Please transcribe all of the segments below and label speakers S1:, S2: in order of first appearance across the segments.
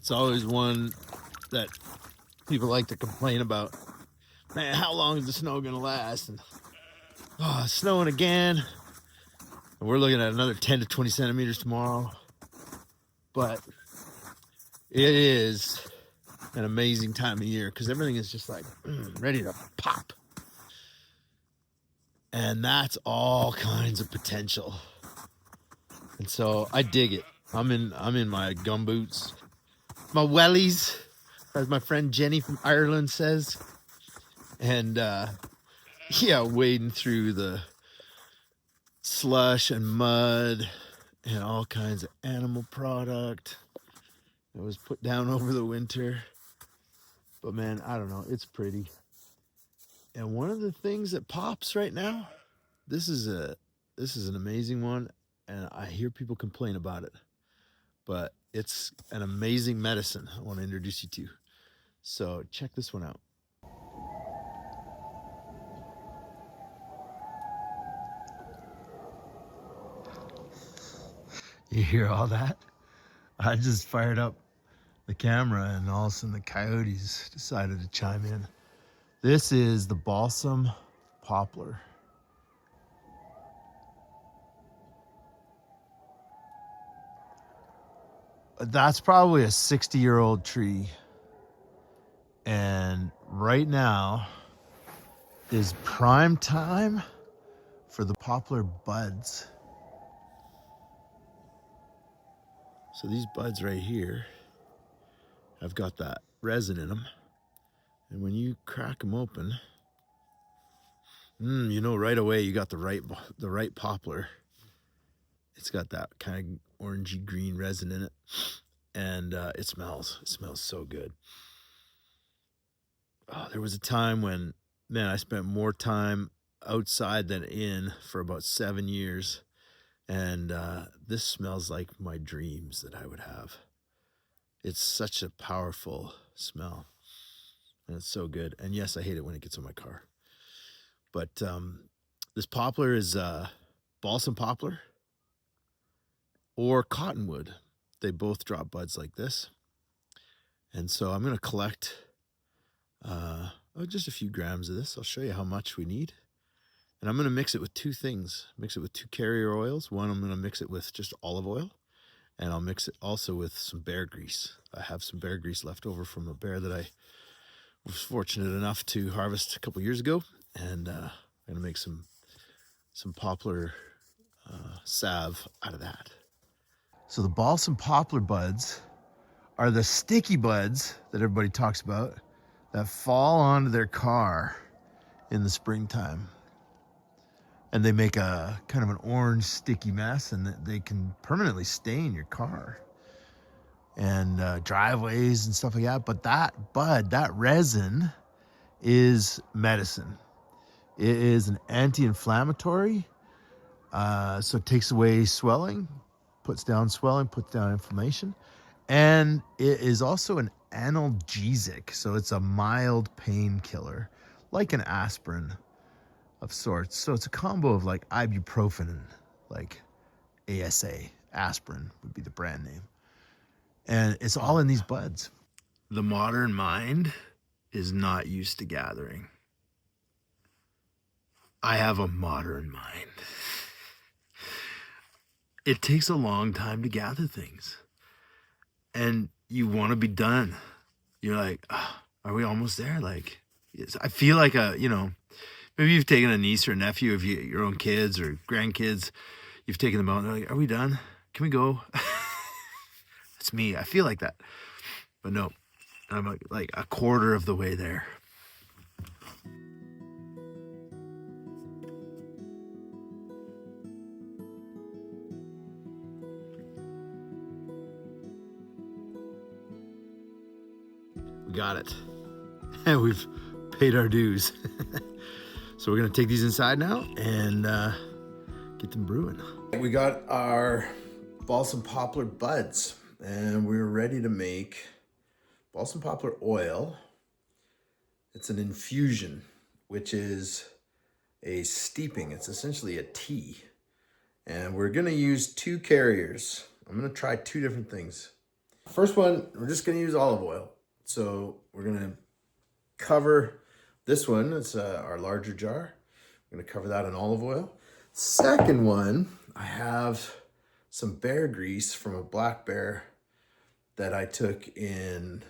S1: It's always one that people like to complain about. Man, how long is the snow gonna last? And oh, it's snowing again. And we're looking at another 10 to 20 centimeters tomorrow. But it is an amazing time of year because everything is just like ready to pop. And that's all kinds of potential. And so I dig it. I'm in my gumboots, my wellies, as my friend Jenny from Ireland says. And yeah, wading through the slush and mud and all kinds of animal product that was put down over the winter. But man, I don't know, it's pretty. And one of the things that pops right now, this is an amazing one, and I hear people complain about it, but it's an amazing medicine I want to introduce you to. So check this one out. You hear all that? I just fired up the camera and all of a sudden the coyotes decided to chime in. This is the Balsam Poplar. That's probably a 60-year-old tree. And right now is prime time for the poplar buds. So these buds right here have got that resin in them. And when you crack them open, you know right away you got the right poplar. It's got that kind of orangey green resin in it. And it smells so good. Oh, there was a time when, man, I spent more time outside than in for about 7 years. And this smells like my dreams that I would have. It's such a powerful smell. And it's so good. And yes, I hate it when it gets on my car. But this poplar is balsam poplar or cottonwood. They both drop buds like this. And so I'm going to collect just a few grams of this. I'll show you how much we need. And I'm going to mix it with two things. Mix it with 2 carrier oils. One, I'm going to mix it with just olive oil. And I'll mix it also with some bear grease. I have some bear grease left over from a bear that I was fortunate enough to harvest a couple years ago. And I'm going to make some poplar salve out of that. So the balsam poplar buds are the sticky buds that everybody talks about that fall onto their car in the springtime. And they make a kind of an orange sticky mess, and they can permanently stain your car and driveways and stuff like that. But that bud, that resin is medicine. It is an anti-inflammatory, so it takes away swelling, puts down inflammation. And it is also an analgesic, so it's a mild painkiller, like an aspirin of sorts. So it's a combo of like ibuprofen and like ASA, aspirin would be the brand name. And it's all in these buds. The modern mind is not used to gathering. I have a modern mind. It takes a long time to gather things. And you want to be done. You're like, oh, are we almost there? Like, yes. I feel like maybe you've taken a niece or a nephew of your own kids or grandkids. You've taken them out and they're like, are we done? Can we go? It's me. I feel like that. But no, I'm like a quarter of the way there. We got it. And we've paid our dues. So we're going to take these inside now and get them brewing. We got our balsam poplar buds and we're ready to make balsam poplar oil. It's an infusion, which is a steeping. It's essentially a tea. And we're going to use 2 carriers. I'm going to try 2 different things. First one, we're just gonna use olive oil. So we're gonna cover this one. It's our larger jar. I'm gonna cover that in olive oil. Second one, I have some bear grease from a black bear that I took in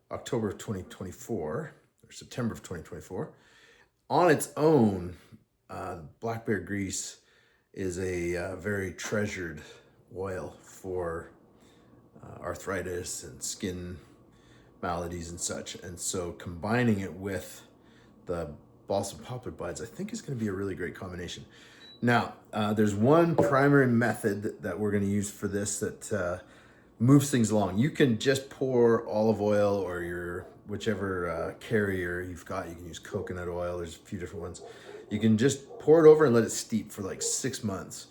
S1: October of 2024 or September of 2024. On its own, black bear grease is a very treasured oil for arthritis and skin maladies and such. And so combining it with the balsam poplar buds, I think is going to be a really great combination. Now, there's one primary method that we're going to use for this that moves things along. You can just pour olive oil or your whichever carrier you've got. You can use coconut oil. There's a few different ones. You can just pour it over and let it steep for like 6 months.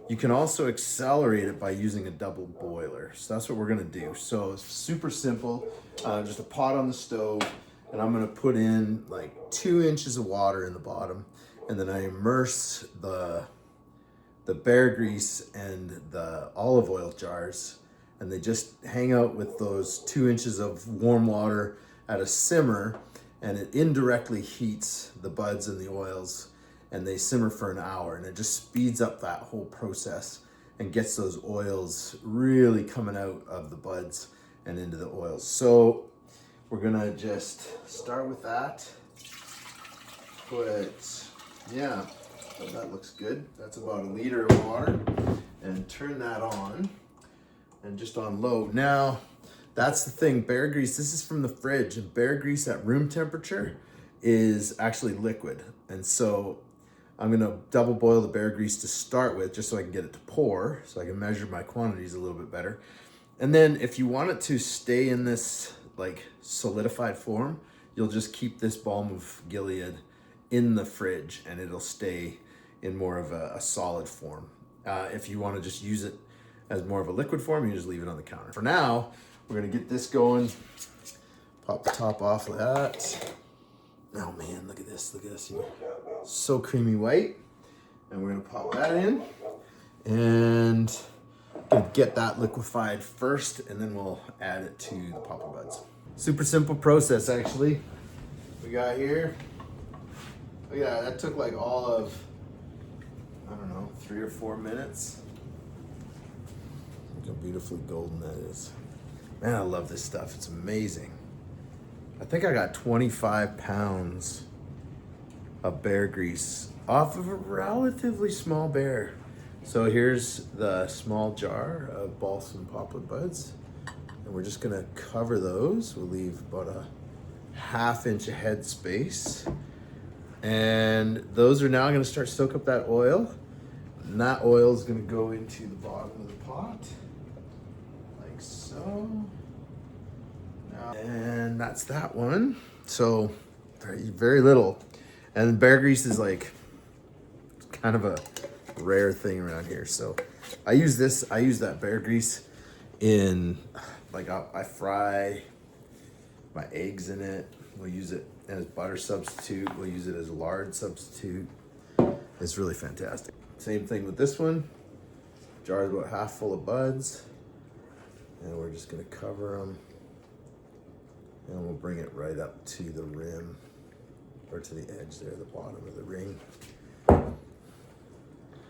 S1: You can also accelerate it by using a double boiler. So that's what we're gonna do. So it's super simple. Just a pot on the stove, and I'm gonna put in like 2 inches of water in the bottom, and then I immerse the bear grease and the olive oil jars, and they just hang out with those 2 inches of warm water at a simmer, and it indirectly heats the buds and the oils, and they simmer for an hour, and it just speeds up that whole process and gets those oils really coming out of the buds and into the oils. So we're gonna just start with that. That looks good. That's about 1 liter of water, and turn that on and just on low. Now, that's the thing, bear grease, this is from the fridge, and bear grease at room temperature is actually liquid. And so I'm gonna double boil the bear grease to start with, just so I can get it to pour, so I can measure my quantities a little bit better. And then if you want it to stay in this like solidified form, you'll just keep this Balm of Gilead in the fridge and it'll stay in more of a solid form. If you want to just use it as more of a liquid form, you just leave it on the counter. For now, we're gonna get this going. Pop the top off of that. Oh man, look at this, so creamy white. And we're gonna pop that in and get that liquefied first, and then we'll add it to the poplar buds. Super simple process, actually. We got here, look at that, that took like all of, I don't know, 3 or 4 minutes. Look how beautifully golden that is. Man, I love this stuff, it's amazing. I think I got 25 pounds of bear grease off of a relatively small bear. So here's the small jar of balsam poplar buds, and we're just gonna cover those. We'll leave about a 1/2 inch head space, and those are now gonna start soak up that oil, and that oil is gonna go into the bottom of the pot, like so. And that's that one. So very little. And bear grease is like kind of a rare thing around here. So I use that bear grease in, like I fry my eggs in it. We'll use it as butter substitute. We'll use it as a lard substitute. It's really fantastic. Same thing with this one. Jar's about half full of buds. And we're just gonna cover them. And we'll bring it right up to the rim, or to the edge there, the bottom of the ring.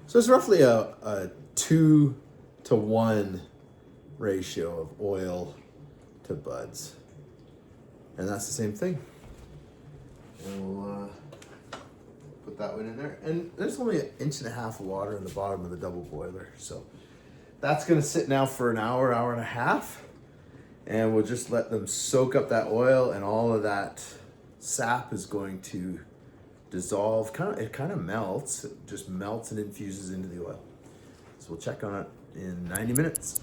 S1: So it's roughly a 2-to-1 ratio of oil to buds. And that's the same thing. And we'll put that one in there. And there's only 1.5 inches of water in the bottom of the double boiler. So that's gonna sit now for an hour, hour and a half. And we'll just let them soak up that oil, and all of that sap is going to dissolve. It kind of melts. It just melts and infuses into the oil. So we'll check on it in 90 minutes.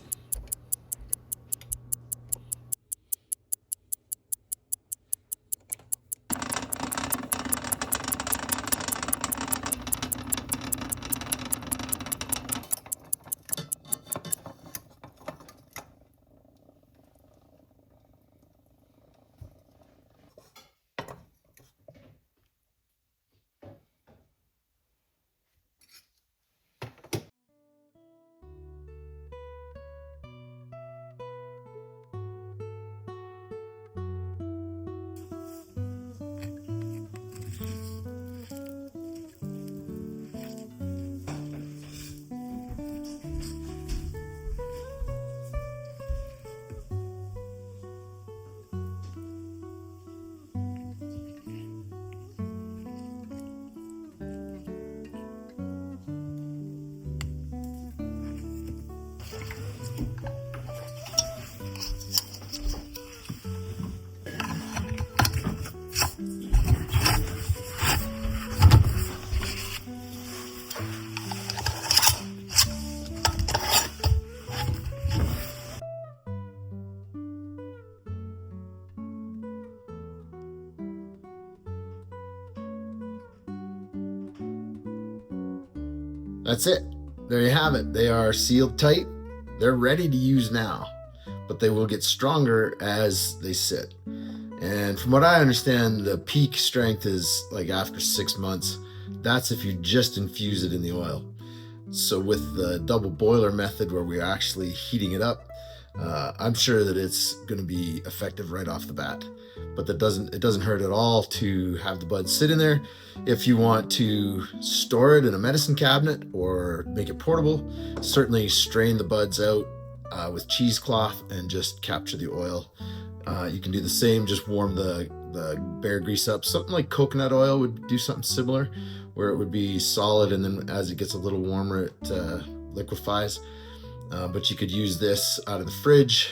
S1: That's it. There you have it. They are sealed tight. They're ready to use now, but they will get stronger as they sit. And from what I understand, the peak strength is like after 6 months. That's if you just infuse it in the oil. So with the double boiler method where we're actually heating it up, I'm sure that it's going to be effective right off the bat. But it doesn't hurt at all to have the buds sit in there. If you want to store it in a medicine cabinet or make it portable, certainly strain the buds out with cheesecloth and just capture the oil. You can do the same, just warm the bear grease up. Something like coconut oil would do something similar, where it would be solid, and then as it gets a little warmer, it liquefies. But you could use this out of the fridge,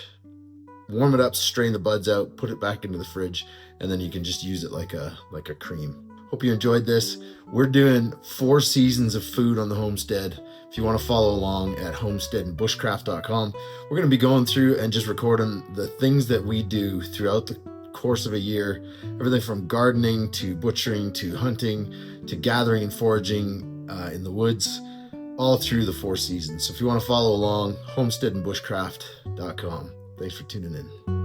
S1: warm it up, strain the buds out, put it back into the fridge, and then you can just use it like a cream. Hope you enjoyed this. We're doing 4 seasons of food on the homestead. If you want to follow along at homesteadandbushcraft.com, we're going to be going through and just recording the things that we do throughout the course of a year. Everything from gardening to butchering to hunting to gathering and foraging in the woods, all through the 4 seasons. So if you want to follow along, homesteadandbushcraft.com. Thanks for tuning in.